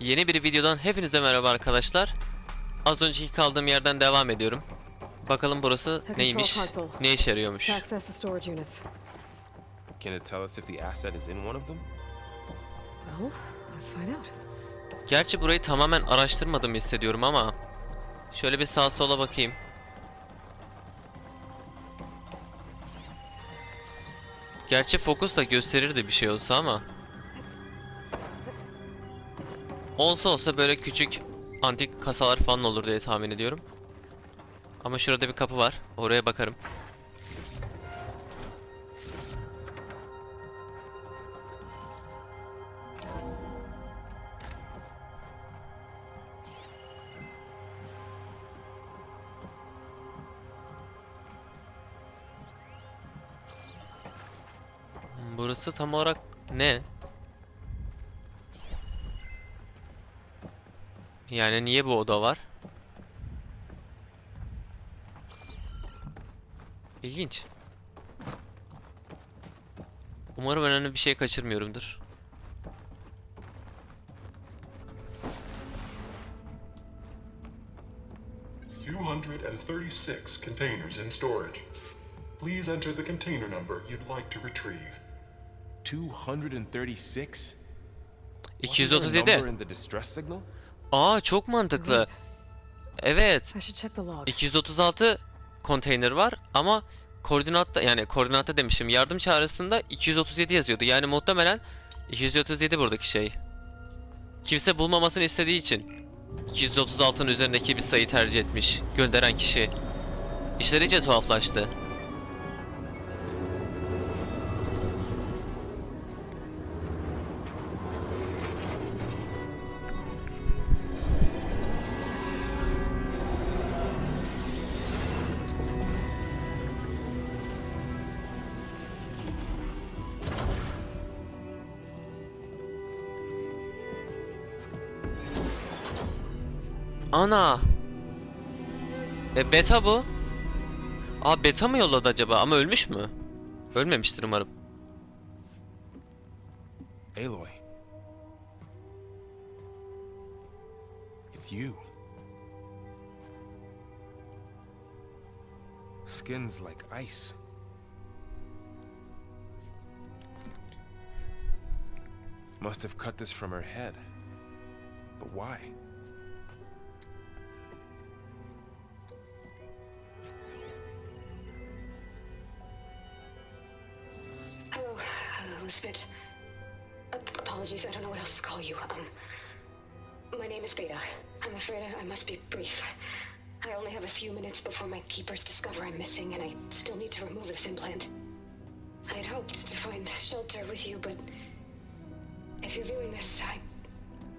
Yeni bir videodan hepinize merhaba arkadaşlar. Az önceki kaldığım yerden devam ediyorum. Bakalım burası neymiş, ne işe yarıyormuş. Can it tell us if the asset is in one of them? Well, let's find out. Gerçi burayı tamamen araştırmadım hissediyorum ama şöyle bir sağa sola bakayım. Gerçi fokus da gösterirdi bir şey olsa ama. Olsa böyle küçük antik kasalar falan olur diye tahmin ediyorum. Ama şurada bir kapı var. Oraya bakarım. Burası tam olarak ne? Yani niye bu oda var? İlginç. Umarım önemli bir şey kaçırmıyorumdur. ...236 containers in storage. Please enter the container number you'd like to retrieve. 236? 237. Aa, çok mantıklı. Evet. 236 konteyner var ama koordinatta, yani koordinatta demişim, yardım çağrısında 237 yazıyordu. Yani muhtemelen 237 buradaki şey. Kimse bulmamasını istediği için 236'nın üzerindeki bir sayı tercih etmiş gönderen kişi. İşler iyice tuhaflaştı. Ana. Beta bu. Aa, beta mı yolladı acaba? Ama ölmüş mü? Ölmemiştir umarım. Aloy. It's you. Skin's like ice. Must have cut this from her head. But why? Elizabeth. Apologies, I don't know what else to call you. My name is Beta. I'm afraid I must be brief. I only have a few minutes before my keepers discover I'm missing, and I still need to remove this implant. I had hoped to find shelter with you, but if you're viewing this,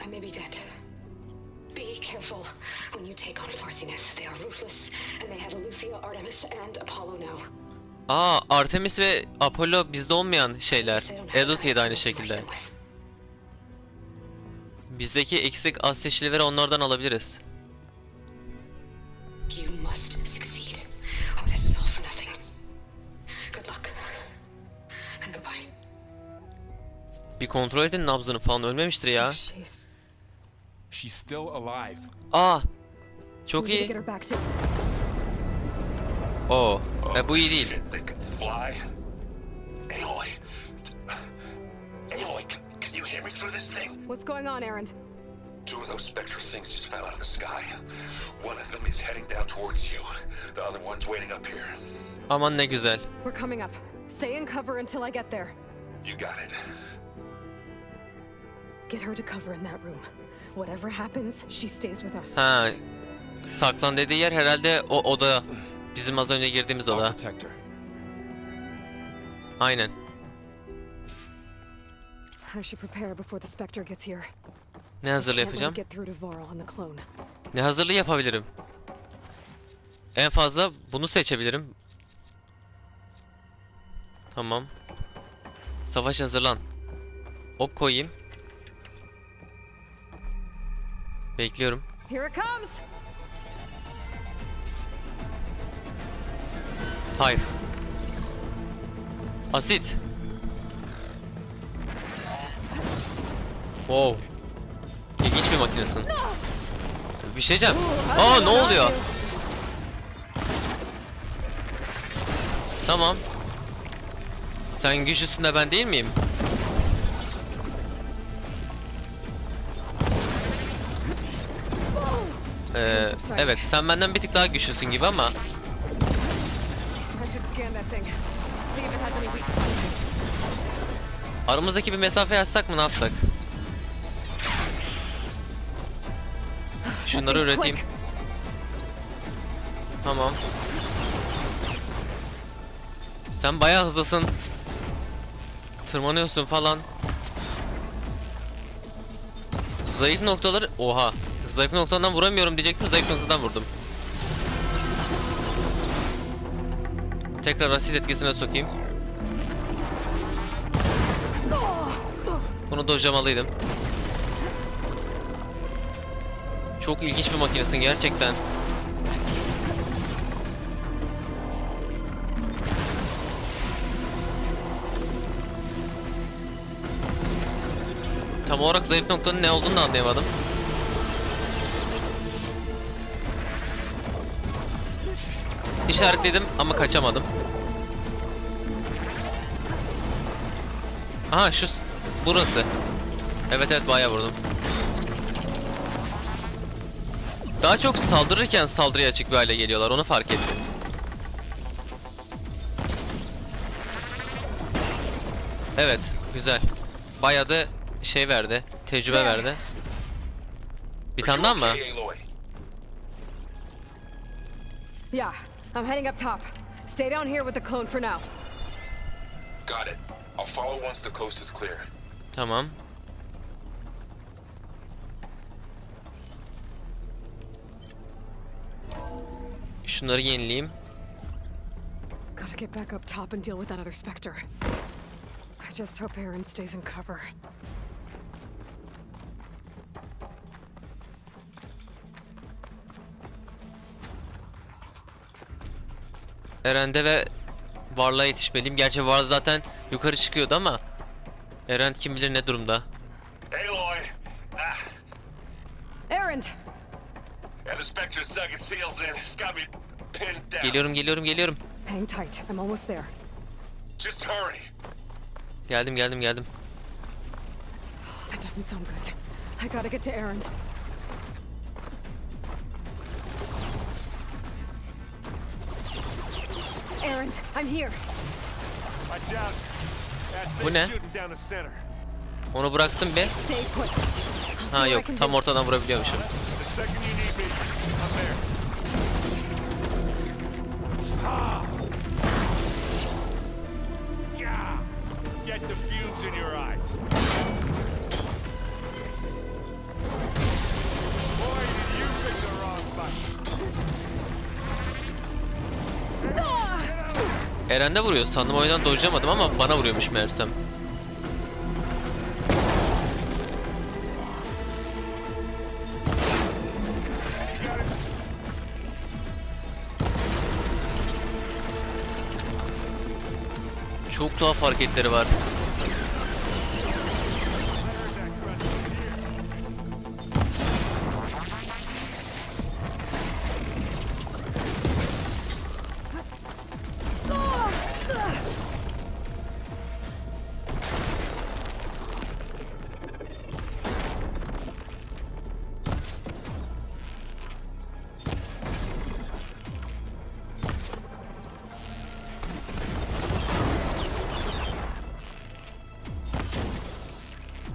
I may be dead. Be careful when you take on Farsiness. They are ruthless, and they have Eleuthia, Artemis, and Apollo now. Aa, Artemis ve Apollo bizde olmayan şeyler. Eleuthia da aynı şekilde. Bizdeki eksik ateşlileri onlardan alabiliriz. Bir kontrol edin nabzını falan, ölmemiştir ya. She's still alive. Aa, çok iyi. Oo, bu iyi değil. Aloy, Aloy, can you hear me through this thing? What's going on, Aaron? Two of those spectral things just fell out of the sky. One of them is heading down towards you. The other one's waiting up here. Aman ne güzel. We're coming up. Stay in cover until I get there. You got it. Get her to cover in that room. Whatever happens, she stays with us. Ha, saklan dediği yer herhalde o oda. Bizim az önce girdiğimiz oda. Aynen. Ne hazırlığı yapacağım? Ne hazırlığı yapabilirim? En fazla bunu seçebilirim. Tamam. Savaş, hazırlan. Ok koyayım. Bekliyorum. Here it comes. Hayır. Asit. Wow. ilginç bir makinesin. Bir şey diyeceğim. Aa, ne oluyor? Tamam. Sen güçlüsün de ben değil miyim? Evet, sen benden bir tık daha güçlüsün gibi ama. Aramızdaki bir mesafe açsak mı, ne yapsak? Şunları üreteyim. Tamam. Sen bayağı hızlısın. Tırmanıyorsun falan. Zayıf noktaları... Oha. Zayıf noktadan vuramıyorum diyecektim. Zayıf noktadan vurdum. Tekrar asit etkisine sokayım. Bunu dojlamalıydım. Çok ilginç bir makinesin gerçekten. Tam olarak zayıf noktanın ne olduğunu da anlayamadım. İşaretledim ama kaçamadım. Aha, burası. Evet, bayağı vurdum. Daha çok saldırırken saldırıya açık bir hale geliyorlar, onu fark ettim. Evet, güzel. Bayağı da şey verdi, tecrübe verdi. Bir tane daha mı? Yeah, I'm heading up top. Stay down here with the clone for now. Got it. I'll follow once the coast is clear. Tamam. Şunları yenileyim. Gotta get back up top and deal with that other specter. I just hope Aaron stays in cover. Eren'de ve Varlığa yetişmeliyim. Gerçi Var zaten yukarı çıkıyordu ama Eren kim bilir ne durumda. Aloy! Aaron! And the Spectre's dug its heels in. It's got me pinned down. Geliyorum. Hang tight, I'm almost there. Just hurry. Geldim. That doesn't sound good. I gotta get to Aaron. Aaron, I'm here. Watch out. That Bu ne? thing's shooting down the center. Onu bıraksın be. Stay put. I'll see Ha what I yok, can tam do. ortadan vurabiliyormuşum. The second you need me, I'm there. Ah! Yeah! Get the fumes in your eyes. Boy, did you pick the wrong button. Eren de vuruyor sandım, o yüzden dojlamadım ama bana vuruyormuş meğersem. Çok tuhaf hareketleri var.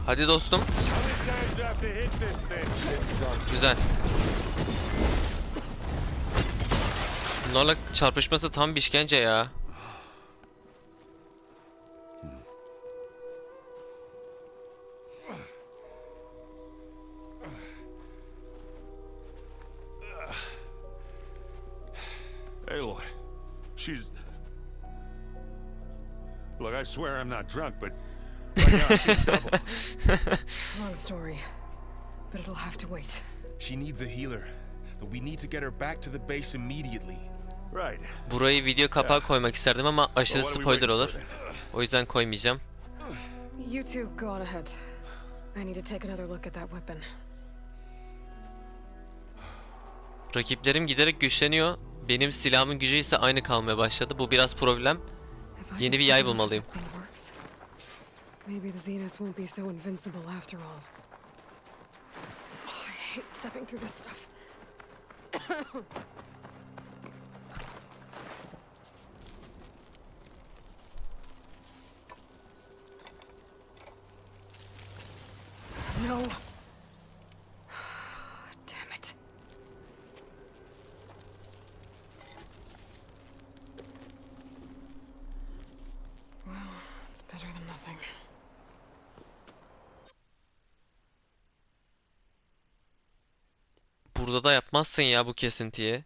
Hadi dostum. Güzel. Bunlarla çarpışması tam bir işkence ya. Aloy, she's... Look, I swear I'm not drunk, but right now she's double. Long story, but it'll have to wait. She needs a healer, but we need to get her back to the base immediately. Right. Burayı video kapağı koymak isterdim ama aşırı spoiler olur. O yüzden koymayacağım. You two go on ahead. I need to take another look at that weapon. Rakiplerim giderek güçleniyor. Benim silahımın gücü ise aynı kalmaya başladı. Bu biraz problem. Yeni bir yay bulmalıyım. Maybe the Zeniths won't be so invincible after all. Oh, I hate stepping through this stuff. No. Damn it. Well, it's better than nothing. Burada da yapmazsın ya bu kesintiyi.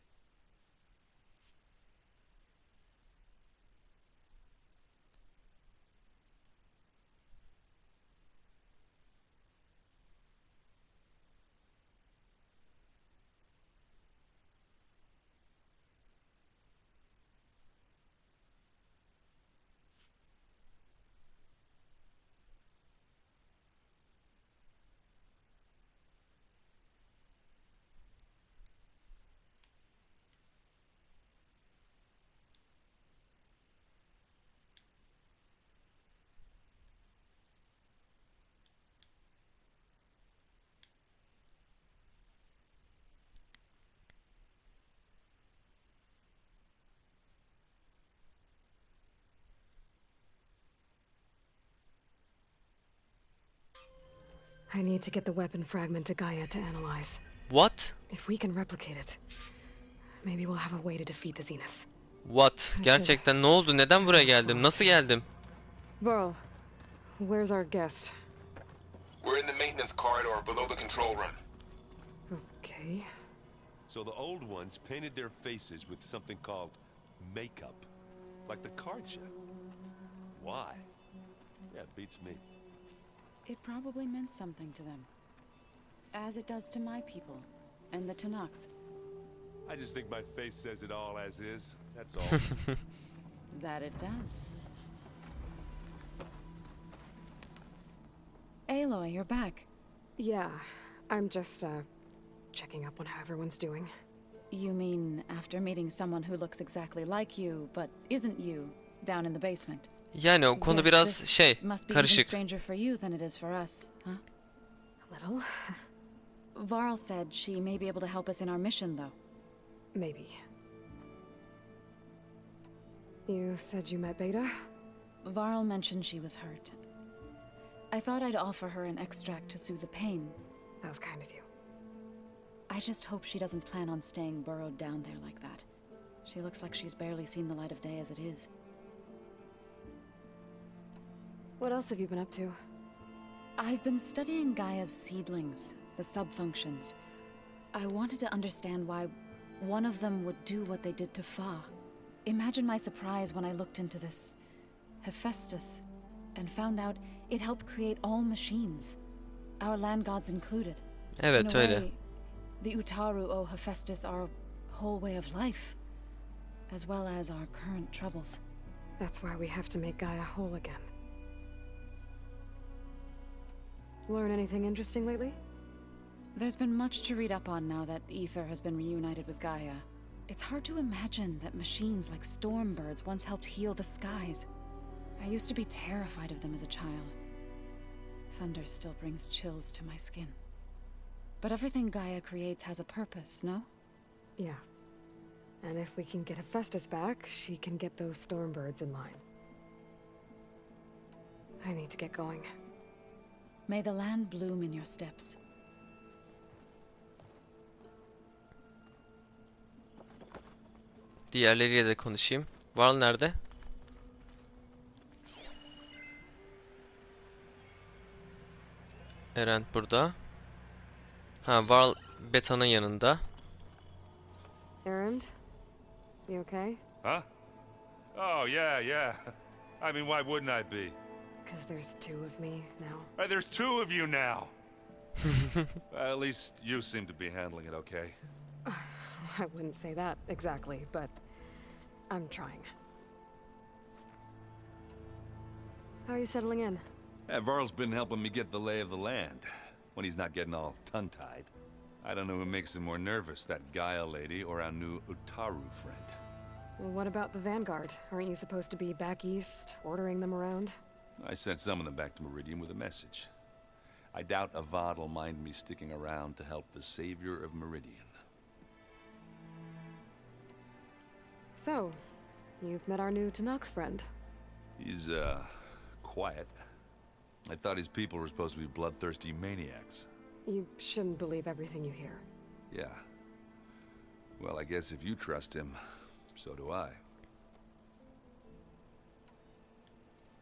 I need to get the weapon fragment to Gaia to analyze. What? If we can replicate it, maybe we'll have a way to defeat the Zeniths. What? Gerçekten ne oldu? Neden buraya geldim? Nasıl geldim? Varl, where's our guest? We're in the maintenance corridor below the control room. Okay. So the old ones painted their faces with something called makeup. Like the card show. Why? Yeah, beats me. It probably meant something to them. As it does to my people, and the Tanakh. I just think my face says it all as is. That's all. That it does. Aloy, you're back. Yeah, I'm just, checking up on how everyone's doing. You mean after meeting someone who looks exactly like you, but isn't you, down in the basement? Yani o konu biraz şey, Must be even karışık. stranger for you than it is for us, huh? A little. Varl said she may be able to help us in our mission, though. Maybe. You said you met Beta? Varl mentioned she was hurt. I thought I'd offer her an extract to soothe the pain. That was kind of you. I just hope she doesn't plan on staying burrowed down there like that. She looks like she's barely seen the light of day as it is. What else have you been up to? I've been studying Gaia's seedlings, the subfunctions. I wanted to understand why one of them would do what they did to Fa. Imagine my surprise when I looked into this Hephaestus and found out it helped create all machines, our land gods included. Evet, In a öyle. way, the Utaru owe Hephaestus our whole way of life, as well as our current troubles. That's why we have to make Gaia whole again. Learn anything interesting lately? There's been much to read up on now that Ether has been reunited with Gaia. It's hard to imagine that machines like stormbirds once helped heal the skies. I used to be terrified of them as a child. Thunder still brings chills to my skin. But everything Gaia creates has a purpose, no? Yeah. And if we can get Hephaestus back, she can get those stormbirds in line. I need to get going. May the land bloom in your steps. Diğerleriyle de konuşayım. Varl nerede? Eren burada. Ha, Varl Beta'nın yanında. Erend? You okay? Huh? Oh, yeah. I mean, why wouldn't I be? Because there's two of me now. There's two of you now. At least you seem to be handling it okay. I wouldn't say that exactly, but I'm trying. How are you settling in? Varl's been helping me get the lay of the land, when he's not getting all tongue-tied. I don't know who makes him more nervous, that Gaia lady or our new Utaru friend. Well, what about the Vanguard? Aren't you supposed to be back east, ordering them around? I sent some of them back to Meridian with a message. I doubt Avad will mind me sticking around to help the savior of Meridian. So, you've met our new Tanakh friend. He's, quiet. I thought his people were supposed to be bloodthirsty maniacs. You shouldn't believe everything you hear. Yeah. Well, I guess if you trust him, so do I.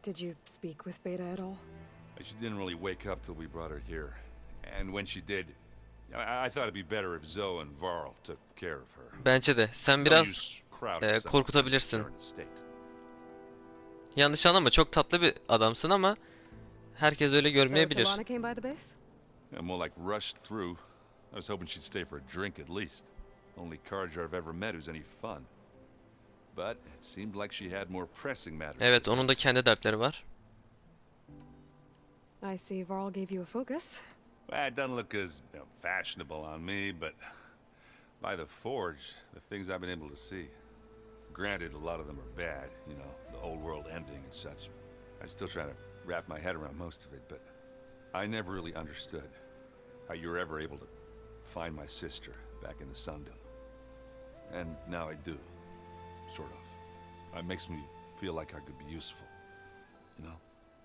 Did you speak with Beta at all? She didn't really wake up till we brought her here. And when she did, I thought it'd be better if Zoe and Varl took care of her. Bence de. Sen biraz korkutabilirsin. Yanlış anlama, çok tatlı bir adamsın ama herkes öyle görmeyebilir. So Talana came by the base? Yeah, more like rushed through. I was hoping she'd stay for a drink at least. Only Carja I've ever met who's any fun. But it seemed like she had more pressing matters. Evet, onun da kendi dertleri var. I see Varl gave you a focus. Well, it doesn't look as fashionable on me, but by the Forge, the things I've been able to see. Granted, a lot of them are bad, you know, the old world ending and such. I'm still trying to wrap my head around most of it, but I never really understood how you were ever able to find my sister back in the Sundom. And now I do, sort of. It makes me feel like I could be useful, you know?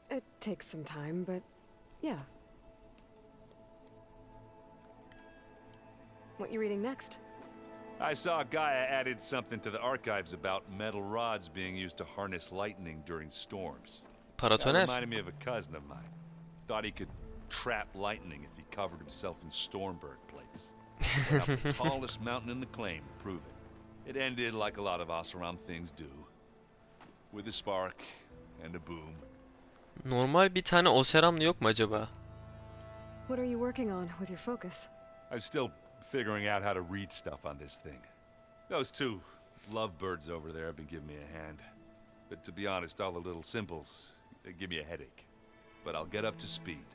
It takes some time, but yeah. What you reading next? I saw Gaia added something to the archives about metal rods being used to harness lightning during storms. That Paratoner. reminded me of a cousin of mine. Thought he could trap lightning if he covered himself in Stormbird plates. Went up the tallest mountain in the claim to prove it. It ended like a lot of Oseram things do. With a spark and a boom. Normal bir tane Oseramlı yok mu acaba? What are you working on with your focus? I'm still figuring out how to read stuff on this thing. Those two lovebirds over there have been giving me a hand. But to be honest, all the little symbols, they give me a headache. But I'll get up to speed.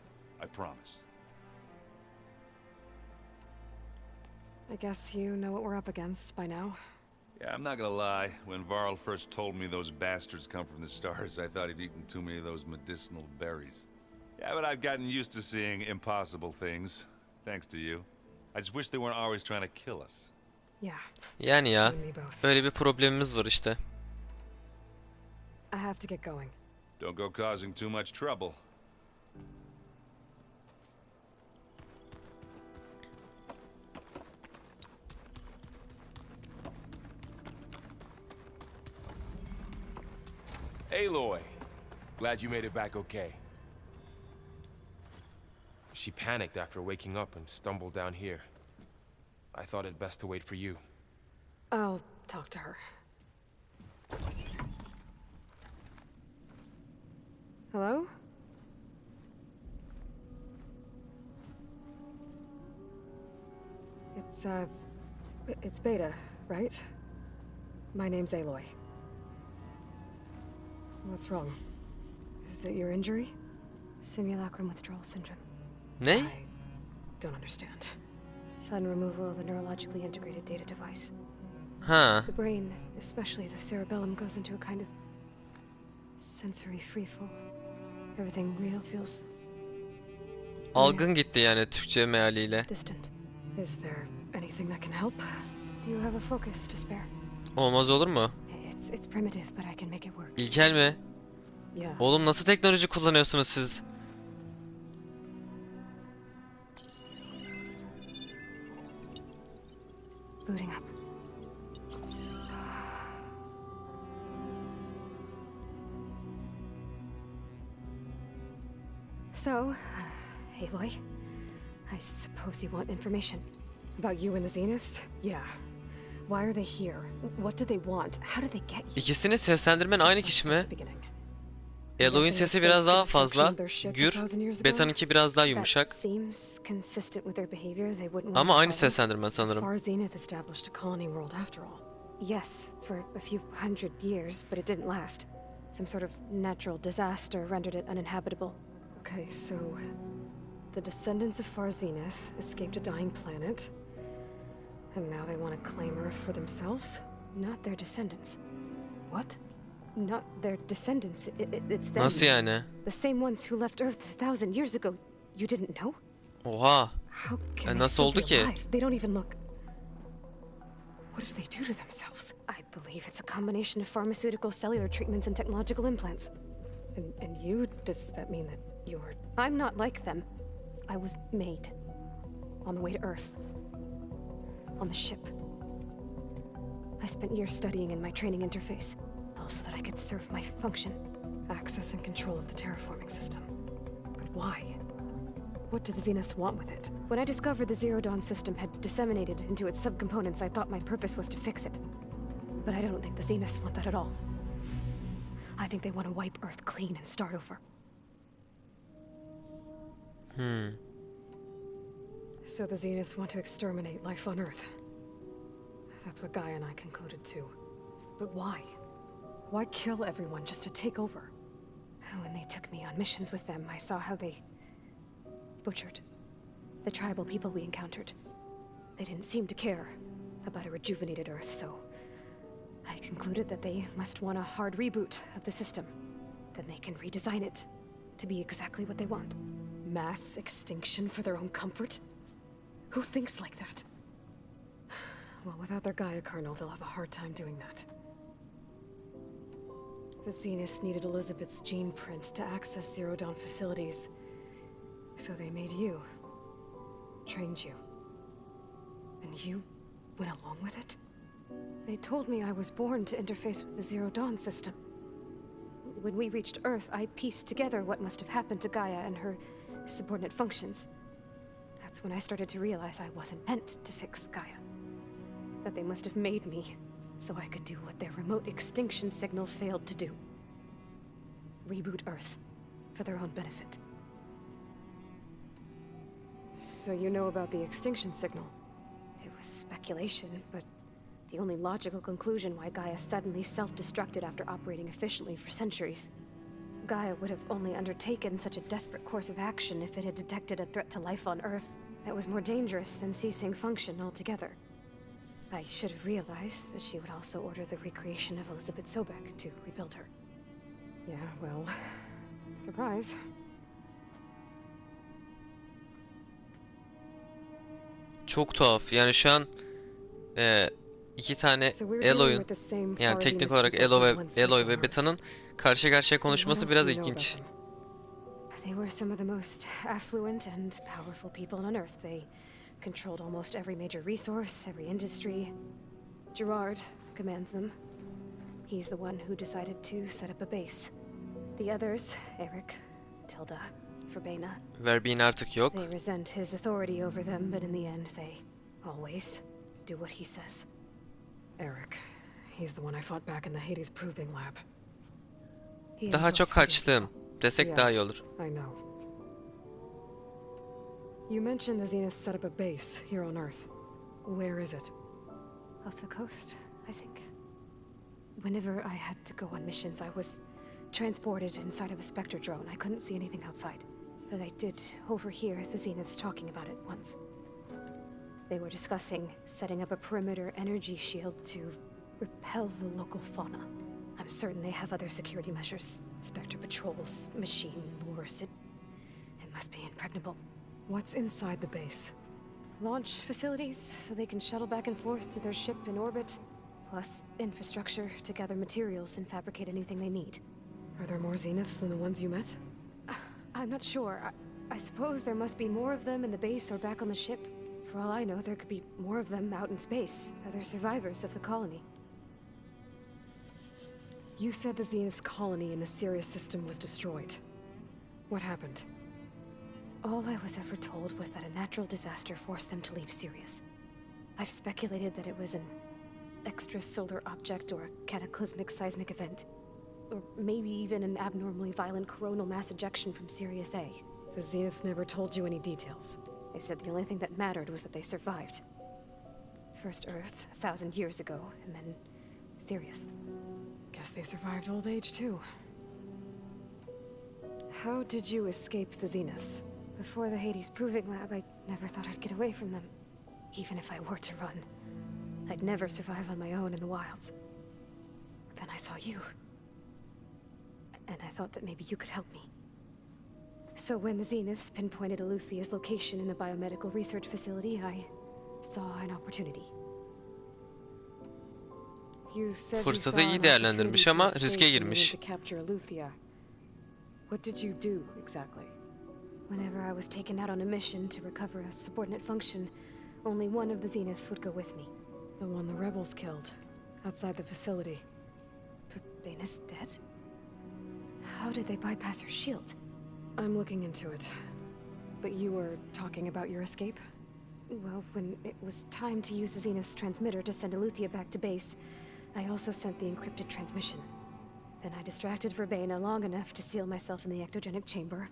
I promise. I guess you know what we're up against by now. Yeah, I'm not gonna lie. When Varl first told me those bastards come from the stars, I thought he'd eaten too many of those medicinal berries. Yeah, but I've gotten used to seeing impossible things. Thanks to you. I just wish they weren't always trying to kill us. Yeah. Yani ya, you and me both. böyle bir problemimiz var işte. I have to get going. Don't go causing too much trouble. Aloy, glad you made it back okay. She panicked after waking up and stumbled down here. I thought it best to wait for you. I'll talk to her. Hello? It's Beta, right? My name's Aloy. What's wrong? Is it your injury? Simulacrum withdrawal syndrome. Ne? I don't understand. Sudden removal of a neurologically integrated data device. Ha. The brain, especially the cerebellum, goes into a kind of sensory freefall. Everything real feels Algın gitti yani Türkçe mealiyle. distant. Is there anything that can help? Do you have a focus to spare? Olmaz olur mu? It's primitive, but I can make it work. İlkel mi? Yeah. Oğlum nasıl teknoloji kullanıyorsunuz siz? Booting up. So, Aloy, I suppose you want information. About you and the Zeniths? Yeah. Why are they here? What do they want? How did they get you? İkisini seslendirmen aynı kişi mi? Let's start at the beginning. Eloy'un sesi biraz daha fazla gür, Beta'nınki biraz daha yumuşak. That seems consistent with their behavior. They wouldn't want Ama to aynı follow. seslendirme sanırım. Far Zenith established a colony world after all. Yes, for a few hundred years, but it didn't last. Some sort of natural disaster rendered it uninhabitable. Okay, so The descendants of Far Zenith escaped a dying planet, and now they want to claim Earth for themselves? Not their descendants. What? Not their descendants. It's them. Nasıl yani? The same ones who left Earth 1,000 years ago. You didn't know? Oha. How can they Nasıl still oldu be ki? alive? They don't even look. What did they do to themselves? I believe it's a combination of pharmaceutical, cellular treatments, and technological implants. And you? Does that mean that you're... I'm not like them. I was made. On the way to Earth. On the ship. I spent years studying in my training interface, all so that I could serve my function. Access and control of the terraforming system. But why? What do the Zeniths want with it? When I discovered the Zero Dawn system had disseminated into its subcomponents, I thought my purpose was to fix it. But I don't think the Zeniths want that at all. I think they want to wipe Earth clean and start over. So the Zeniths want to exterminate life on Earth. That's what Gaia and I concluded too. But why? Why kill everyone just to take over? When they took me on missions with them, I saw how they butchered the tribal people we encountered. They didn't seem to care about a rejuvenated Earth, so I concluded that they must want a hard reboot of the system. Then they can redesign it to be exactly what they want. Mass extinction for their own comfort? Who thinks like that? Well, without their Gaia kernel, they'll have a hard time doing that. The Zeniths needed Elizabeth's gene print to access Zero Dawn facilities. So they made you. Trained you. And you went along with it? They told me I was born to interface with the Zero Dawn system. When we reached Earth, I pieced together what must have happened to Gaia and her subordinate functions. That's when I started to realize I wasn't meant to fix Gaia. That they must have made me so I could do what their remote extinction signal failed to do. Reboot Earth for their own benefit. So you know about the extinction signal? It was speculation, but the only logical conclusion why Gaia suddenly self-destructed after operating efficiently for centuries. Gaia would have only undertaken such a desperate course of action if it had detected a threat to life on Earth that was more dangerous than ceasing function altogether. I should have realized that she would also order the recreation of Elizabeth Sobek to rebuild her. Yeah, well, surprise. Çok tuhaf. Yani şu an iki tane Eloy'un, yani teknik olarak Eloy ve Beta'nın karşı karşıya konuşması biraz ilginç. They were some of the most affluent and powerful people on Earth. They controlled almost every major resource, every industry. Gerard commands them. He's the one who decided to set up a base. The others, Eric, Tilda, Verbena. Verbi'nin artık yok. They resent his authority over them, but in the end they always do what he says. Eric, he's the one I fought back in the Hades Proving Lab. Daha çok kaçtım desek daha iyi olur. I know. You mentioned the Zeniths set up a base here on Earth. Where is it? Off the coast, I think. Whenever I had to go on missions, I was transported inside of a Spectre drone. I couldn't see anything outside. But I did overhear the Zeniths talking about it once. They were discussing setting up a perimeter energy shield to repel the local fauna. I'm certain they have other security measures. Spectre patrols, machine lures. It must be impregnable. What's inside the base? Launch facilities, so they can shuttle back and forth to their ship in orbit. Plus infrastructure to gather materials and fabricate anything they need. Are there more Zeniths than the ones you met? I'm not sure. I suppose there must be more of them in the base or back on the ship. For all I know, there could be more of them out in space, other survivors of the colony. You said the Zenith's colony in the Sirius system was destroyed. What happened? All I was ever told was that a natural disaster forced them to leave Sirius. I've speculated that it was an extrasolar object or a cataclysmic seismic event. Or maybe even an abnormally violent coronal mass ejection from Sirius A. The Zeniths never told you any details. They said the only thing that mattered was that they survived. First Earth, 1,000 years ago, and then Sirius. Guess they survived old age, too. How did you escape the Zeniths? Before the Hades Proving Lab, I never thought I'd get away from them. Even if I were to run, I'd never survive on my own in the wilds. But then I saw you. And I thought that maybe you could help me. So when the Zeniths pinpointed Eluthia's location in the biomedical research facility, I saw an opportunity. You said you Fırsatı saw iyi an değerlendirmiş opportunity ama to riske escape and girmiş. to capture Eluthia. What did you do exactly? Whenever I was taken out on a mission to recover a subordinate function, only one of the Zeniths would go with me. The one the rebels killed, outside the facility. But Baina's dead? How did they bypass her shield? I'm looking into it. But you were talking about your escape? Well, when it was time to use the Zenith's transmitter to send Eluthia back to base, I also sent the encrypted transmission. Then I distracted Verbena long enough to seal myself in the ectogenic chamber,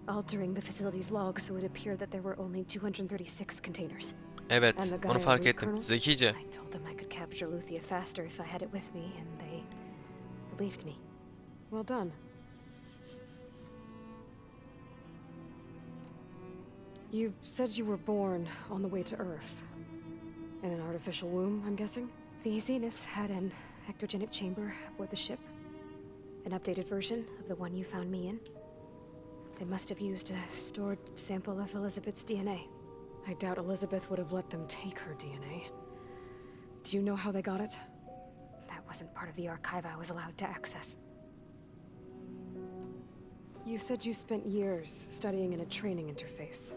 altering the facility's log so it appeared that there were only 236 containers. Evet, And the onu GAIA fark root ettim. kernel? Zekice. I told them I could capture Eluthia faster if I had it with me, and they believed me. Well done. You said you were born on the way to Earth. In an artificial womb, I'm guessing? The Zeniths had an ectogenic chamber aboard the ship. An updated version of the one you found me in. They must have used a stored sample of Elizabeth's DNA. I doubt Elizabeth would have let them take her DNA. Do you know how they got it? That wasn't part of the archive I was allowed to access. You said you spent years studying in a training interface.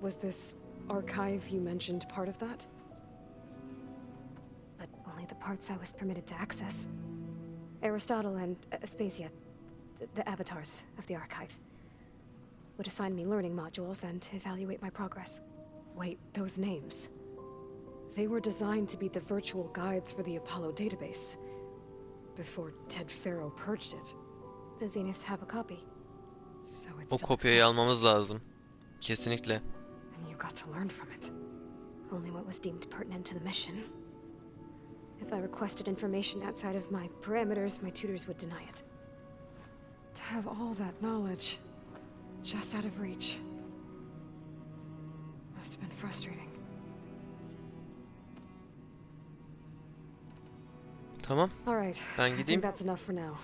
Was this archive you mentioned part of that? But only the parts I was permitted to access. Aristotle and Aspasia, the avatars of the archive, would assign me learning modules and evaluate my progress. Wait, those names. They were designed to be the virtual guides for the Apollo database, before Ted Faro purged it. The Zeniths have a copy. So it's O still kopyayı exists. almamız lazım. Kesinlikle. And you got to learn from it. Only what was deemed pertinent to the mission. If I requested information outside of my parameters, my tutors would deny it. To have all that knowledge, just out of reach, must have been frustrating. Tamam. All right, Ben I think gideyim. that's enough for now.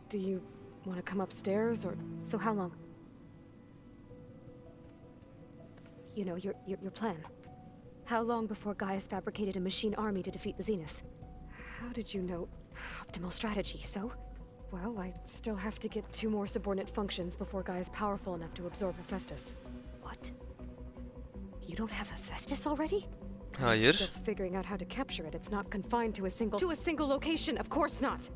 Do you want to come upstairs, or... So how long? You know, your plan. How long before Gaia's fabricated a machine army to defeat the Zeniths? How did you know? Optimal strategy, so? Well, I still have to get 2 more subordinate functions before Gaia's powerful enough to absorb Hephaestus. What? You don't have Hephaestus already? I'm Hayır. still figuring out how to capture it. It's not confined to a single location. Of course not.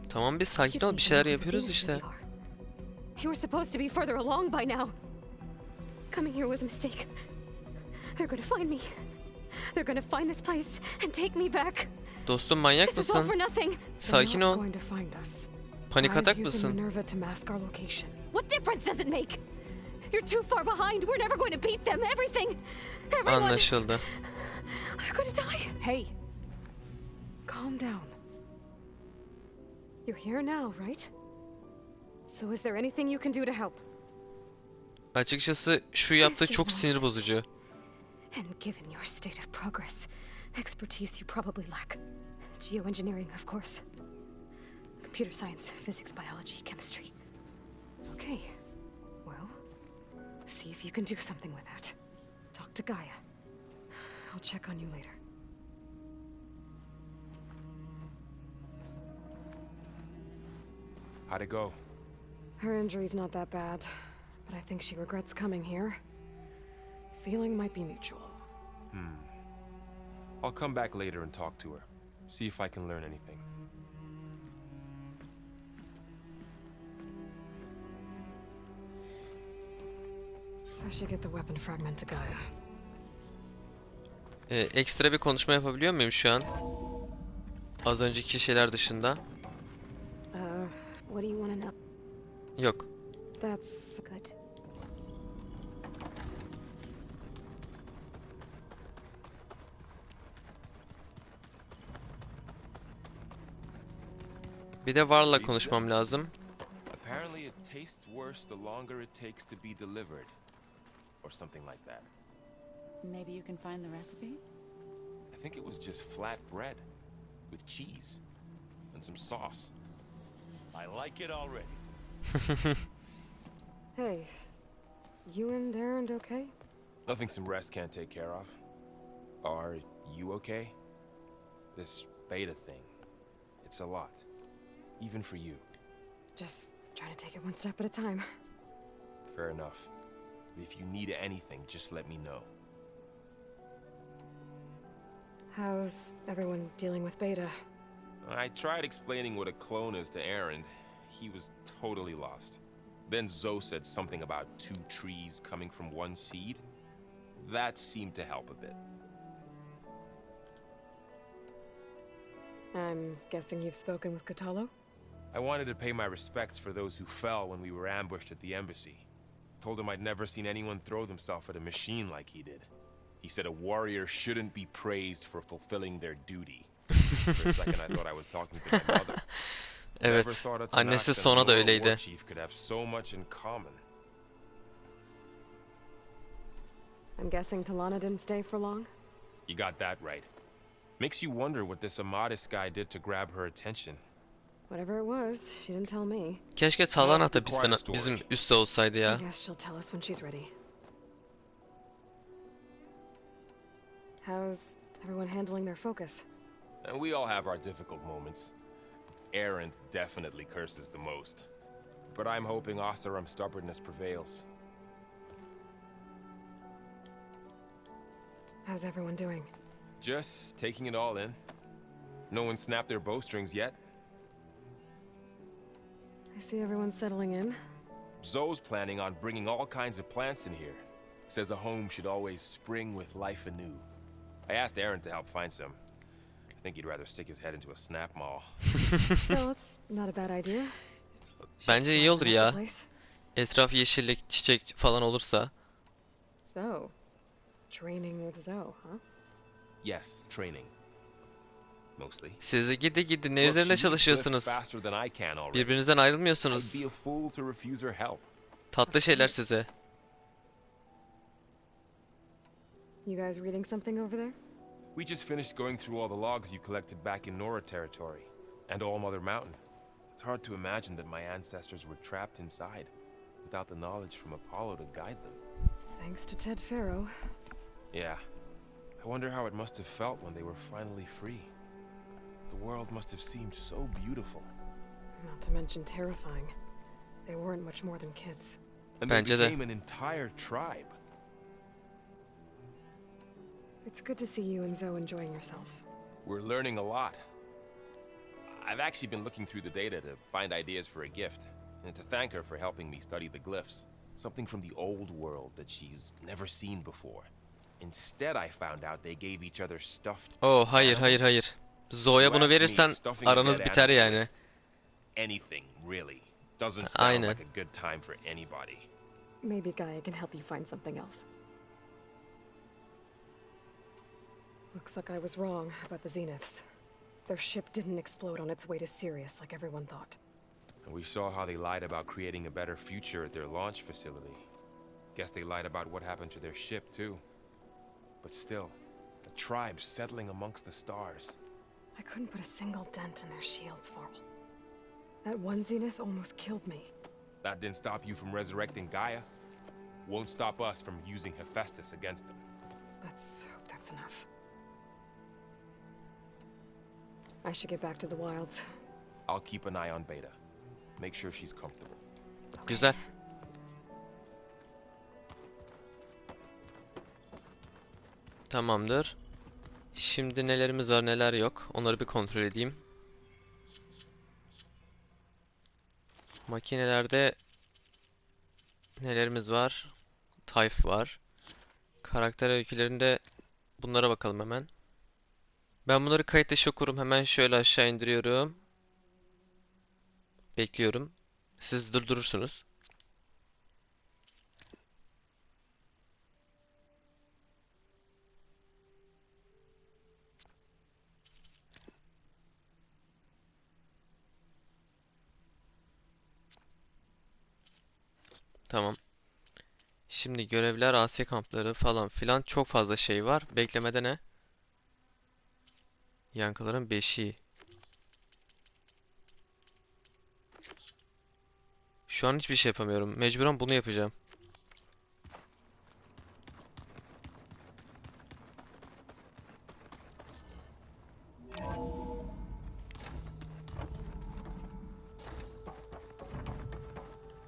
Tamam, biz sakin ol, bir şeyler yapıyoruz işte. You were supposed to be further along by now. Coming here was a mistake. They're gonna find me. They're gonna find this place and take me back. Dostum, manyak This was all for mısın? nothing. Sakin They're not ol. going to find us. Panik atak Gaia's using mısın? Minerva to mask our location. What difference does it make? You're too far behind. We're never going to beat them. Everyone. Anlaşıldı. They're gonna die. Hey. Calm down. You're here now, right? So is there anything you can do to help? Açıkçası şu yaptığı çok sinir bozucu. And given your state of progress, expertise you probably lack. Geoengineering, of course. Computer science, physics, biology, chemistry. Okay. Well, see if you can do something with that. Talk to Gaia. I'll check on you later. How'd it go? Her injury's not that bad, but I think she regrets coming here. Feeling might be mutual. I'll come back later and talk to her. See if I can learn anything. I should get the weapon fragment to Gaia. Ekstra bir konuşma yapabiliyor muyum şu an? Az önceki şeyler dışında. What do you want to know? Yok. That's good. Bir de Var'la konuşmam lazım. Apparently it tastes worse the longer it takes to be delivered. Or something like that. Maybe you can find the recipe? I think it was just flat bread with cheese and some sauce. I like it already. Hey, you and Aaron okay? Nothing some rest can't take care of. Are you okay? This beta thing, it's a lot. Even for you. Just trying to take it one step at a time. Fair enough. If you need anything, just let me know. How's everyone dealing with beta? I tried explaining what a clone is to Aaron. He was totally lost. Then Zoe said something about 2 trees coming from 1 seed. That seemed to help a bit. I'm guessing you've spoken with Katalo? I wanted to pay my respects for those who fell when we were ambushed at the embassy. Told him I'd never seen anyone throw themselves at a machine like he did. He said a warrior shouldn't be praised for fulfilling their duty. For a second I thought I was talking to my mother. Evet, Never thought a annesi Tanakh sona and da a war öyleydi. chief could have so much in common. I'm guessing Talana didn't stay for long? You got that right. Makes you wonder what this Emaneti guy did to grab her attention. Whatever it was, she didn't tell me. Keşke Talana da bizim üstte olsaydı I ya. guess she'll tell us when she's ready. How's everyone handling their focus? And we all have our difficult moments. Aaron definitely curses the most. But I'm hoping Oseram's stubbornness prevails. How's everyone doing? Just taking it all in. No one snapped their bowstrings yet. I see everyone settling in. Zoe's planning on bringing all kinds of plants in here. Says a home should always spring with life anew. I asked Aaron to help find some. I think he'd rather stick his head into a snap mall. Still, it's not a bad idea. Bence iyi olur ya. Place. Etraf yeşillik, çiçek falan olursa. So, training with Zoe, huh? Yes, training. Mostly. Siz de gidi ne Look, üzerine she çalışıyorsunuz? lifts faster than I can already. Birbirinizden ayrılmıyorsunuz. I'd be a fool to refuse her help. Tatlı şeyler size. You guys reading something over there? We just finished going through all the logs you collected back in Nora territory, and All Mother Mountain. It's hard to imagine that my ancestors were trapped inside, without the knowledge from Apollo to guide them. Thanks to Ted Faro. Yeah. I wonder how it must have felt when they were finally free. The world must have seemed so beautiful. Not to mention terrifying. They weren't much more than kids. And they Bence de. became an entire tribe. It's good to see you and Zoe enjoying yourselves. We're learning a lot. I've actually been looking through the data to find ideas for a gift, and to thank her for helping me study the glyphs. Something from the old world that she's never seen before. Instead, I found out they gave each other stuffed Oh hayır animals. hayır. Zoe'ya bunu verirsen aranız biter yani. Anything, really. Doesn't sound Aynen. like a good time for anybody. Maybe Gaia can help you find something else. Looks like I was wrong about the Zeniths. Their ship didn't explode on its way to Sirius like everyone thought. And we saw how they lied about creating a better future at their launch facility. Guess they lied about what happened to their ship, too. But still, a tribe settling amongst the stars. I couldn't put a single dent in their shields, Varl. That one Zenith almost killed me. That didn't stop you from resurrecting Gaia. Won't stop us from using Hephaestus against them. Let's hope that's enough. I should get back to the wilds. I'll keep an eye on Beta. Make sure she's comfortable. Güzel. Tamamdır. Şimdi nelerimiz var neler yok. Onları bir kontrol edeyim. Makinelerde nelerimiz var? Type var. Karakter öykülerinde bunlara bakalım hemen. Ben bunları kayıt dışı okurum. Hemen şöyle aşağı indiriyorum. Bekliyorum. Siz durdurursunuz. Tamam. Şimdi görevler, Asya kampları falan filan çok fazla şey var. Beklemede ne? Yankıların beşiği. Şu an hiçbir şey yapamıyorum. Mecburen bunu yapacağım.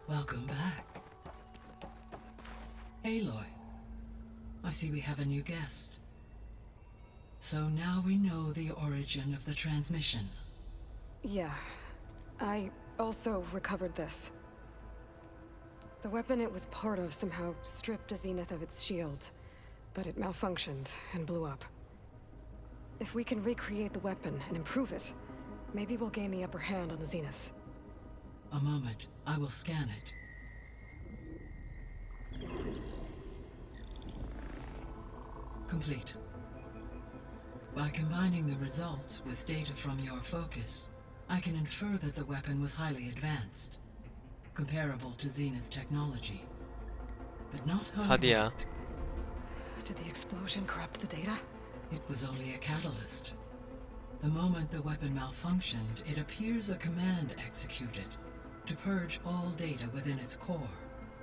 Welcome back. Aloy, I see we have a new guest. So now we know the origin of the transmission. Yeah. I also recovered this. The weapon it was part of somehow stripped a Zenith of its shield, but it malfunctioned and blew up. If we can recreate the weapon and improve it, maybe we'll gain the upper hand on the Zeniths. A moment, I will scan it. Complete. By combining the results with data from your focus, I can infer that the weapon was highly advanced, comparable to Zenith technology, but not Hadi ya. Did the explosion corrupt the data? It was only a catalyst. The moment the weapon malfunctioned, it appears a command executed to purge all data within its core.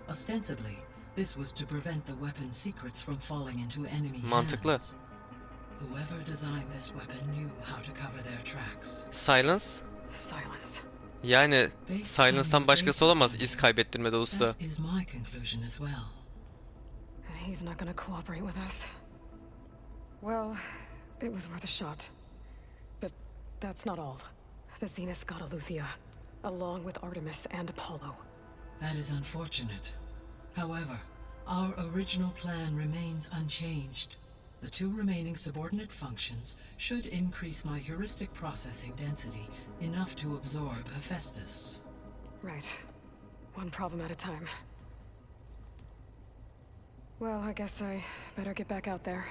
Ostensibly, this was to prevent the weapon's secrets from falling into enemy Mantıklı. hands. Whoever designed this weapon knew how to cover their tracks. Silence. Silence. Yani Silence'tan başkası olamaz iz kaybettirmede usta. That is my conclusion as well. And he's not gonna cooperate with us. Well, it was worth a shot. But that's not all. The Zeniths got Aletheia, along with Artemis and Apollo. That is unfortunate. However, our original plan remains unchanged. The two remaining subordinate functions should increase my heuristic processing density enough to absorb Hephaestus. Right. One problem at a time. Well, I guess I better get back out there.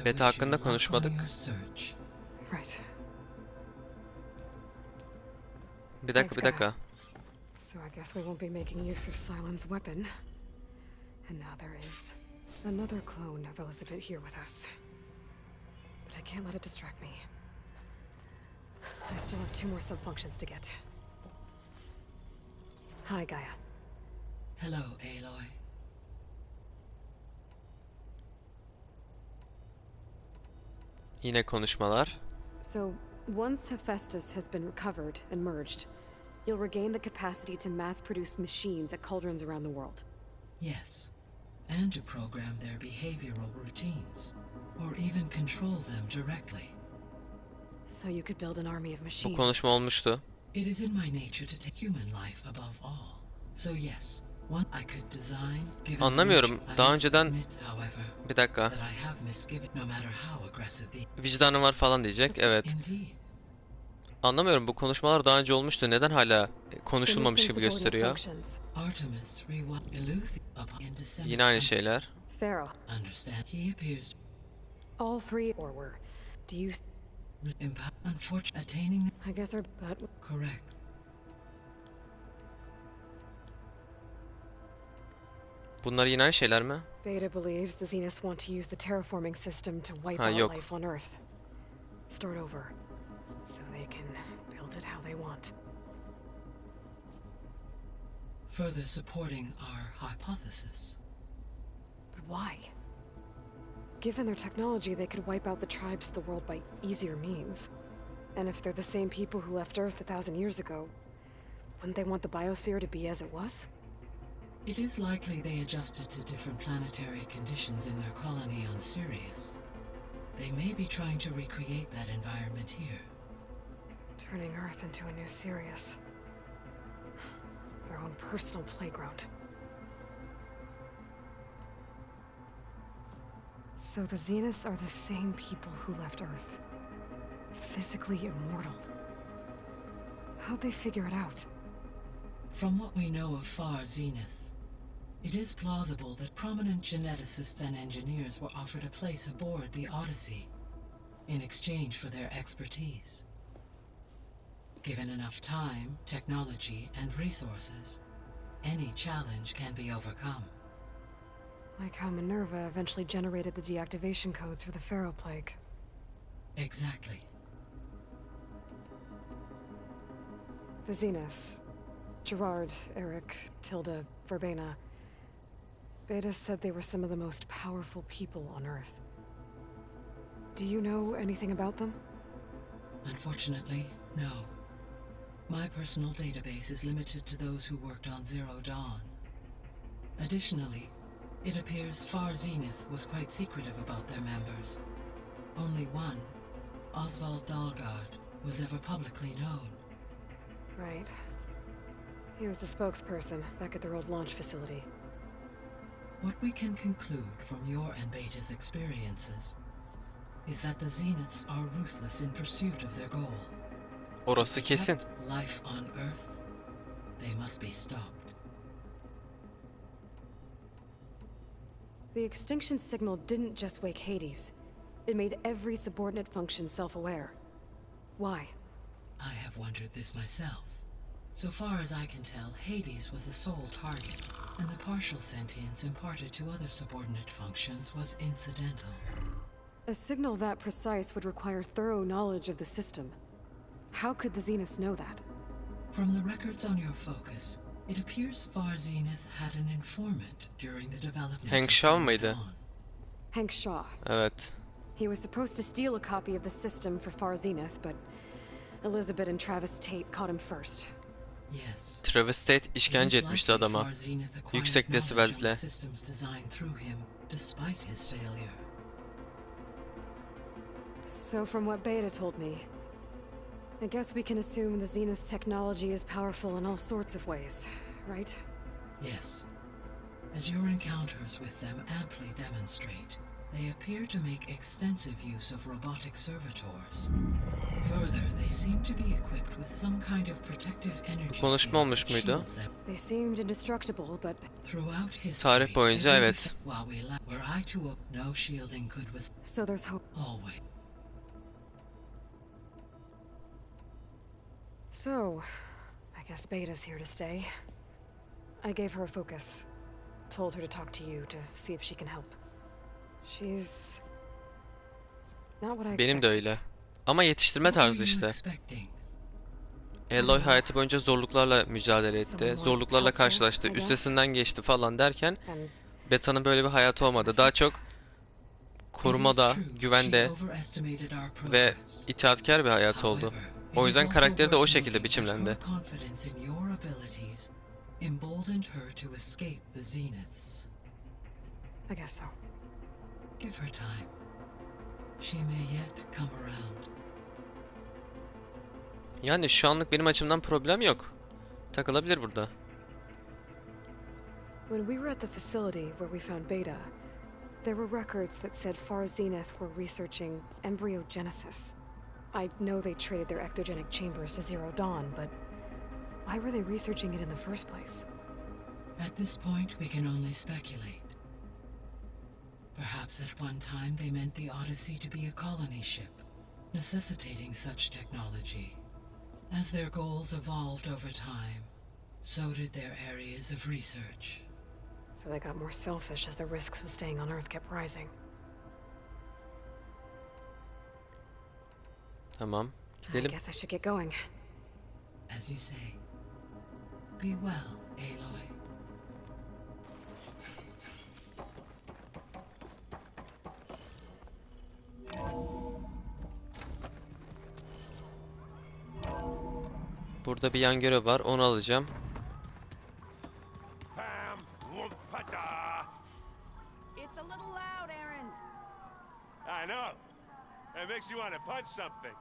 Beta hakkında konuşmadık. Right. Bir dakika. So I guess we won't be making use of Silence weapon. And now there is another clone of Elizabeth here with us. But I can't let it distract me. I still have 2 more sub-functions to get. Hi, Gaia. Hello, Aloy. Yine konuşmalar. So, once Hephaestus has been recovered and merged, you'll regain the capacity to mass-produce machines at cauldrons around the world. Yes, and to program their behavioral routines, or even control them directly. So you could build an army of Bu machines. konuşma olmuştu. It is in my nature to take human life above all. So yes, one I could design, given Anlamıyorum. which I Daha must önceden admit, however, bir dakika. that I have misgiven no matter how aggressive the Vicdanım var falan diyecek. Evet. Indeed. Anlamıyorum. Bu konuşmalar daha önce olmuştu. Neden hala konuşulmamış gibi gösteriyor? Artemis Yine aynı şeyler. Pharaoh. Understand. He appears All 3 or were. Do you... unfortunate attaining I guess our... But... correct. Bunlar yine aynı şeyler mi? Beta believes the Zeniths want to use the terraforming system to wipe Ha, out yok. life on Earth. Start over. So they can build it how they want. Further supporting our hypothesis. But why? Given their technology, they could wipe out the tribes of the world by easier means. And if they're the same people who left Earth 1,000 years ago, wouldn't they want the biosphere to be as it was? It is likely they adjusted to different planetary conditions in their colony on Sirius. They may be trying to recreate that environment here. Turning Earth into a new Sirius. Their own personal playground. So the Zeniths are the same people who left Earth. Physically immortal. How'd they figure it out? From what we know of Far Zenith, it is plausible that prominent geneticists and engineers were offered a place aboard the Odyssey in exchange for their expertise. Given enough time, technology, and resources, any challenge can be overcome. Like how Minerva eventually generated the deactivation codes for the Pharaoh Plague. Exactly. The Zeniths. Gerard, Eric, Tilda, Verbena. Beta said they were some of the most powerful people on Earth. Do you know anything about them? Unfortunately, no. My personal database is limited to those who worked on Zero Dawn. Additionally, it appears Far Zenith was quite secretive about their members. Only one, Oswald Dahlgard, was ever publicly known. Right. He was the spokesperson back at their old launch facility. What we can conclude from your and Beta's experiences is that the Zeniths are ruthless in pursuit of their goal. Orası kesin. Life on Earth, they must be stopped. The extinction signal didn't just wake Hades. It made every subordinate function self-aware. Why? I have wondered this myself. So far as I can tell, Hades was the sole target, and the partial sentience imparted to other subordinate functions was incidental. A signal that precise would require thorough knowledge of the system. How could the Zeniths know that? From the records on your focus, it appears Far Zenith had an informant during the development Hank of Shaw Zero mıydı? Dawn. Hank Shaw. Evet. He was supposed to steal a copy of the system for Far Zenith, but Elizabeth and Travis Tate caught him first. Yes. Travis Tate işkence It is etmişti likely adama. Far Zenith acquired Yüksek knowledge of desibelde. the systems designed through him, despite his failure. So from what Beta told me, I guess we can assume the Zenith's technology is powerful in all sorts of ways, right? Yes. As your encounters with them amply demonstrate, they appear to make extensive use of robotic servitors. Further, they seem to be equipped with some kind of protective energy Konuşma field olmuş that muydu? shields them. They seemed indestructible, but Throughout history, Tarih boyunca every evet. while we were I to no shielding could was so there's hope. always. So, I guess Beta's here to stay. I gave her a focus. Told her to talk to you to see if she can help. She's not what I expected. Benim de öyle. Ama yetiştirme tarzı işte. Aloy hayatı boyunca zorluklarla mücadele etti. Zorluklarla karşılaştı. Üstesinden geçti falan derken Beta'nın böyle bir hayatı olmadı. Daha çok korumada, güvende ve itaatkar bir hayat oldu. O yüzden karakteri de o şekilde biçimlendi. I guess so. Give her time. She may yet come around. Yani şu anlık benim açımdan problem yok. Takılabilir burada. When we were at the facility where we found Beta, there were records that said Far Zenith were researching embryogenesis. I know they traded their ectogenic chambers to Zero Dawn, but why were they researching it in the first place? At this point, we can only speculate. Perhaps at one time they meant the Odyssey to be a colony ship, necessitating such technology. As their goals evolved over time, so did their areas of research. So they got more selfish as the risks of staying on Earth kept rising. Tamam. I Gidelim. guess I should get going. As you say. Be well, Aloy. Burada bir yan görev var. Onu alacağım. It's a little loud, Aaron. I know. It makes you want to punch something.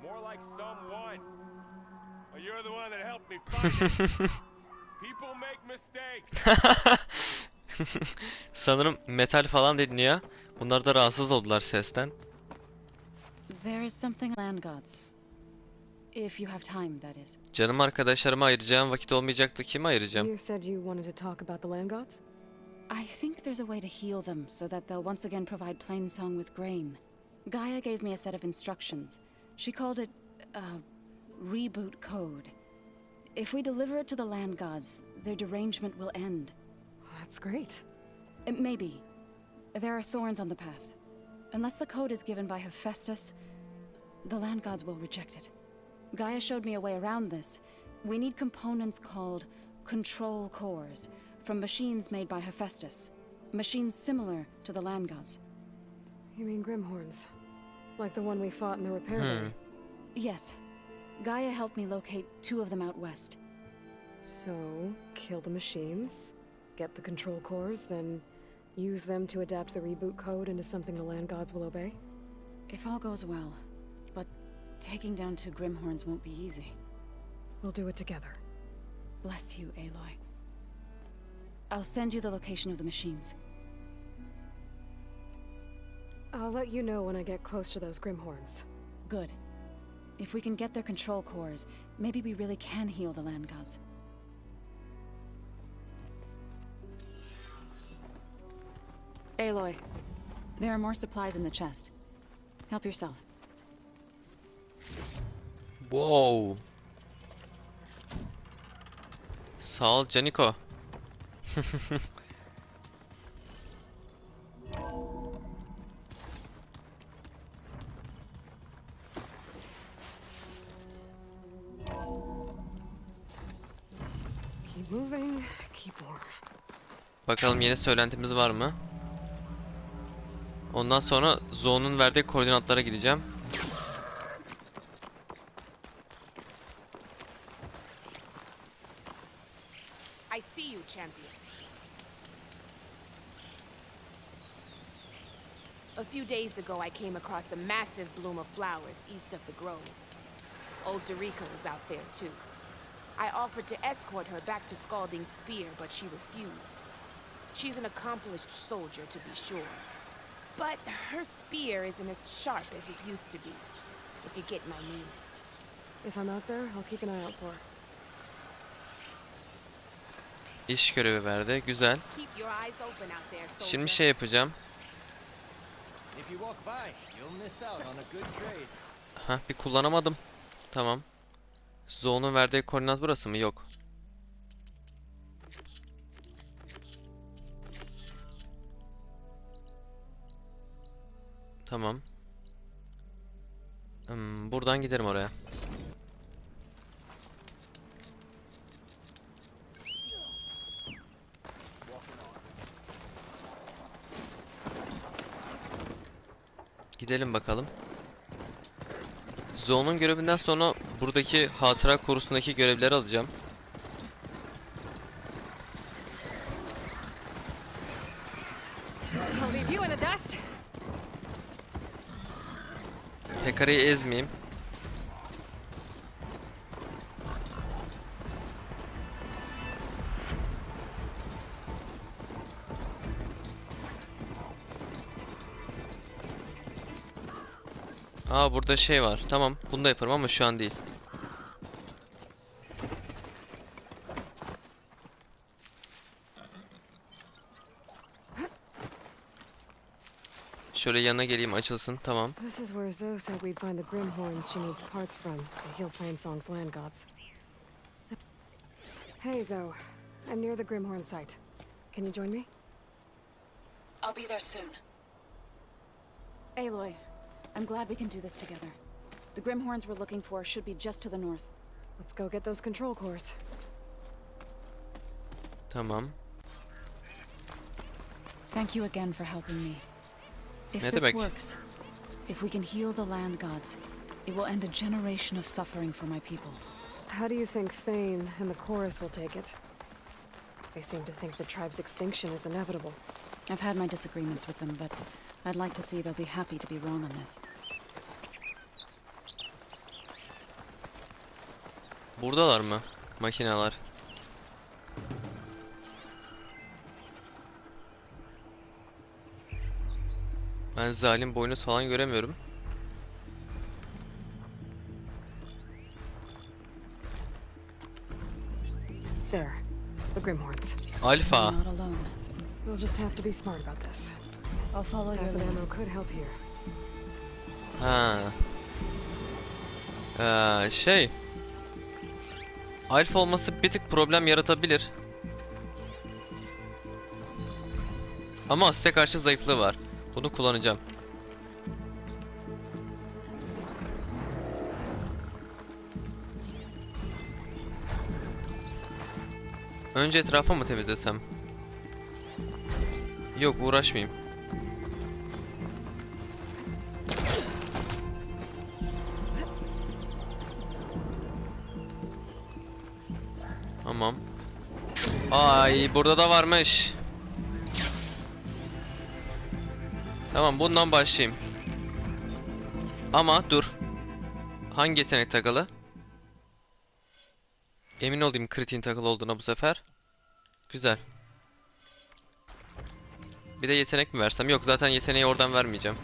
More like someone. Well, you're the one that helped me find it. People make mistakes. Sanırım metal falan dinliyor. Bunlar da rahatsız oldular sesten. There is something land gods. If you have time, that is. Canım arkadaşlarıma ayıracağım vakit olmayacaktı. Kime ayıracağım? You said you wanted to talk about the land gods? I think there's a way to heal them so that they'll once again provide plain song with grain. Gaia gave me a set of instructions. She called it, reboot code. If we deliver it to the land gods, their derangement will end. That's great. Maybe. There are thorns on the path. Unless the code is given by Hephaestus, the land gods will reject it. Gaia showed me a way around this. We need components called control cores from machines made by Hephaestus. Machines similar to the land gods. You mean Grimhorns? Like the one we fought in the repair bay? Yes. Gaia helped me locate 2 of them out west. So, kill the machines, get the control cores, then use them to adapt the reboot code into something the land gods will obey? If all goes well. But taking down 2 Grimhorns won't be easy. We'll do it together. Bless you, Aloy. I'll send you the location of the machines. I'll let you know when I get close to those Grimhorns. Good. If we can get their control cores, maybe we really can heal the land gods. Aloy, there are more supplies in the chest. Help yourself. Wow. Sağ ol Caniko. Keep moving, keep warm. Bakalım yeni söylentimiz var mı? Ondan sonra Zoe'nun verdiği koordinatlara gideceğim. I see you, champion. A few days ago, I came across a massive bloom of flowers east of the grove. Old Dorica was out there, too. I offered to escort her back to Scalding's spear, but she refused. She's an accomplished soldier, to be sure. But her spear isn't as sharp as it used to be, if you get my meaning. If I'm out there, I'll keep an eye out for her. İş görevi verdi. Güzel. Keep your eyes open out there, soldier. Şimdi şey yapacağım. Hah, bir kullanamadım. Tamam. Zoe'nun verdiği koordinat burası mı? Yok. Tamam. Buradan giderim oraya. Gidelim bakalım. Zoe'nun görevinden sonra buradaki hatıra korusundaki görevleri alacağım. I'll leave you in the dust. Hekara'yı ezmeyeyim. Aa, burada şey var. Tamam, bunu da yaparım ama şu an değil. Şöyle yanına geleyim, açılsın. Tamam. This is where Zoe said we'd find the Grimhorns she needs parts from to heal Plainsong's land gods. Hey Zoe, I'm near the Grimhorn site. Can you join me? I'll be there soon. Aloy, I'm glad we can do this together. The Grimhorns we're looking for should be just to the north. Let's go get those control cores. Tamam. Thank you again for helping me. If Ne this demek? works, if we can heal the land gods, it will end a generation of suffering for my people. How do you think Fane and the chorus will take it? They seem to think the tribe's extinction is inevitable. I've had my disagreements with them, but I'd like to see they'll be happy to be wrong on this. Buradalar mı? Makineler. Ben zalim boynuz falan göremiyorum. There, the Grimhorns. Alfa. I'm not alone. We'll just have to be smart about this. I'll follow your Acid lead. ammo could help here. Ha. Şey. Alfa olması bir tık problem yaratabilir. Ama asiste karşı zayıflığı var. Bunu kullanacağım. Önce etrafı mı temizlesem? Yok, uğraşmayayım. Tamam. Ay, burada da varmış. Tamam, bundan başlayayım. Ama dur. Hangi yetenek takılı? Emin olayım kritiğin takılı olduğuna bu sefer. Güzel. Bir de yetenek mi versem? Yok, zaten yeteneği oradan vermeyeceğim.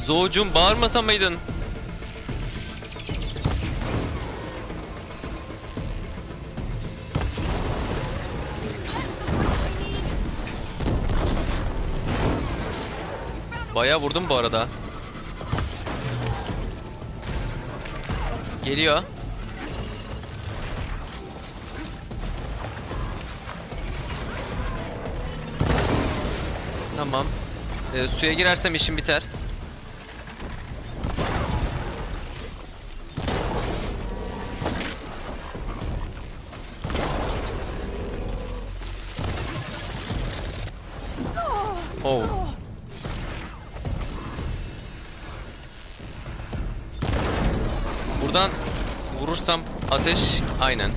Zo'cum, bağırmasa mıydın? Bayağı vurdum bu arada. Geliyor. Tamam. Suya girersem işim biter. Oh. Buradan vurursam ateş, aynen.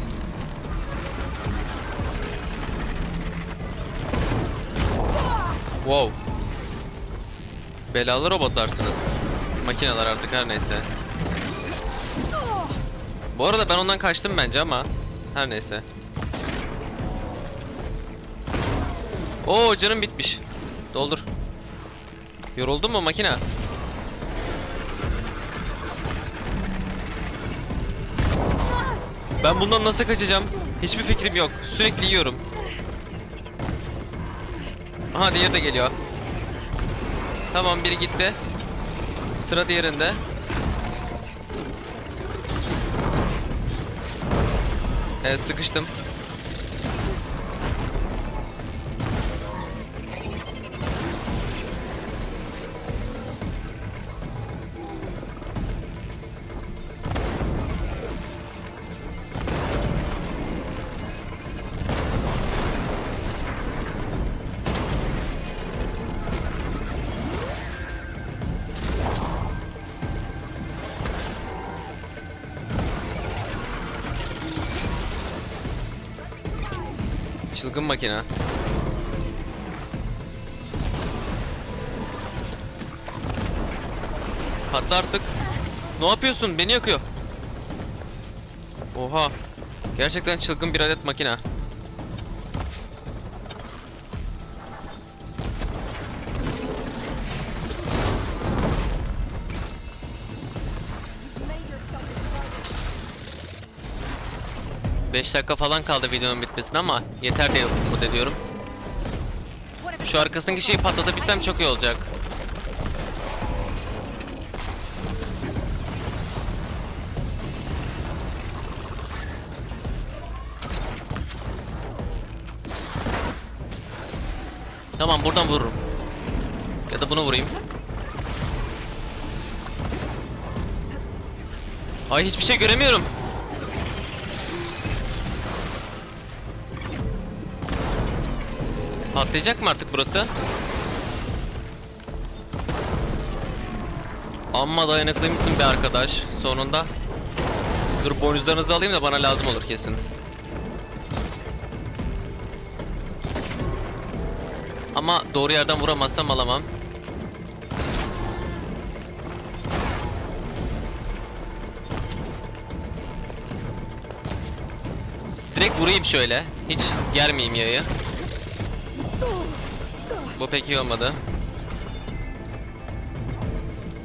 Wow. Belalı robotlarsınız. Makineler artık, her neyse. Bu arada ben ondan kaçtım bence ama her neyse. Oo, canım bitmiş. Doldur. Yoruldun mu makine? Ben bundan nasıl kaçacağım? Hiçbir fikrim yok. Sürekli yiyorum. Aha, diğeri de geliyor. Tamam, biri gitti. Sıra diğerinde. Evet, sıkıştım. Çılgın makine. Patla artık. Ne yapıyorsun? Beni yakıyor. Oha. Gerçekten çılgın bir adet makine. Beş dakika falan kaldı videonun bitmesine ama yeter diye umut ediyorum. Şu arkasındaki şeyi patlatabilsem çok iyi olacak. Tamam, buradan vururum. Ya da bunu vurayım. Ay, hiçbir şey göremiyorum. Patlayacak mı artık burası? Amma dayanıklıymışsın be arkadaş. Sonunda. Dur, boynuzlarınızı alayım da bana lazım olur kesin. Ama doğru yerden vuramazsam alamam. Direkt vurayım şöyle. Hiç germeyeyim yayı. Bu pek iyi olmadı.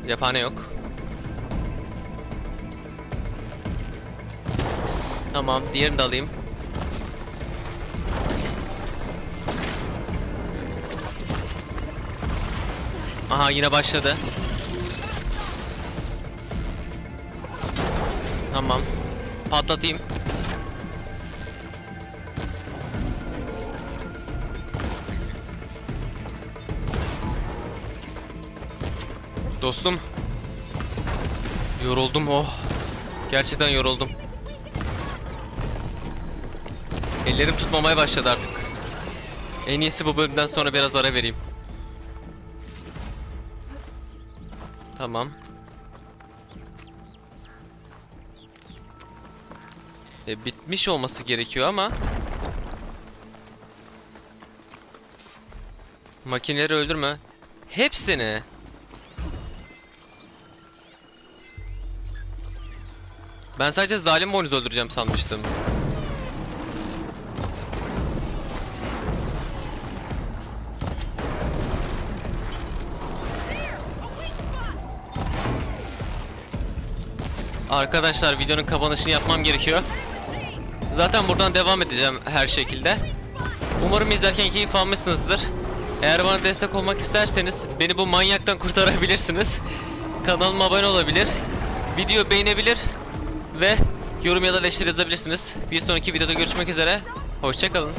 Cephane yok. Tamam, diğerini de alayım. Aha yine başladı. Tamam. Patlatayım. Dostum. Yoruldum oh. Gerçekten yoruldum. Ellerim tutmamaya başladı artık. En iyisi bu bölümden sonra biraz ara vereyim. Tamam. Bitmiş olması gerekiyor ama makineleri öldürme. Hepsini. Ben sadece zalim boynuz öldüreceğim sanmıştım. Arkadaşlar videonun kapanışını yapmam gerekiyor. Zaten buradan devam edeceğim her şekilde. Umarım izlerken keyif almışsınızdır. Eğer bana destek olmak isterseniz beni bu manyaktan kurtarabilirsiniz. Kanalıma abone olabilir, videoyu beğenebilir ve yorum ya da eleştiri yazabilirsiniz. Bir sonraki videoda görüşmek üzere. Hoşça kalın.